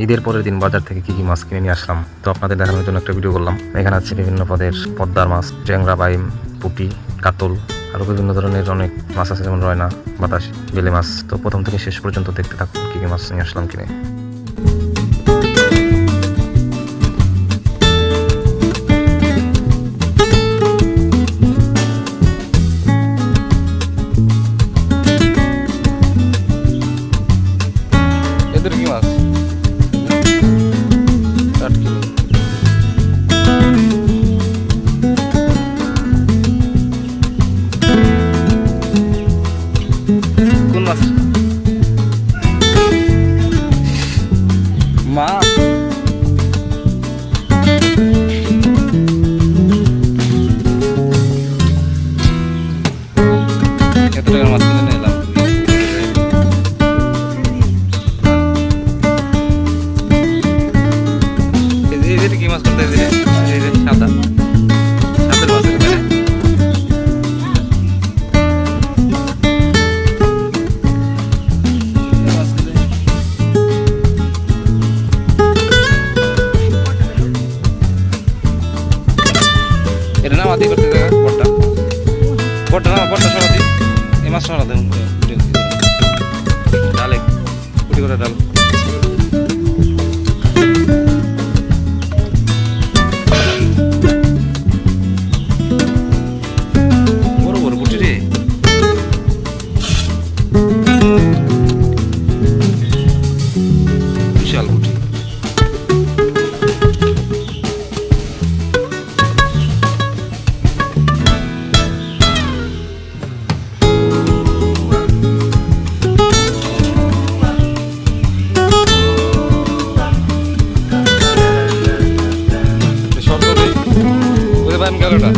ঈদের পরের দিন বাজার থেকে কি কি মাছ কিনে নিয়ে আসলাম তো আপনাদের দেখানোর জন্য একটা ভিডিও করলাম। এখানে আছে বিভিন্ন পদের পদ্মার মাছ, ট্যাংরা, বাইম, পুঁটি, কাতল, আরও বিভিন্ন ধরনের অনেক মাছ আছে, যেমন রয়না, বাতাস, বেলে মাছ। তো প্রথম থেকে শেষ পর্যন্ত দেখতে থাকুন কি কি মাছ নিয়ে আসলাম কিনে। এদের কি মাছ? 8 কিলো। কোন মাছ? মাছ কত টাকার মাছ কিনে নিলাম? এই কি মাছ করতে দিলে? এই যে সাদা সাদের মাছ এখানে। এটা না মাটি করতে দেখা বড়টা বড়টা না বড়টা সরাতি এই মাছ সরা দেন ডালে কুটি করে ডাল। বড় বড় কুটি রে, বিশাল কুটি। সব তো নেই, বুঝতে পারেন গেলটা।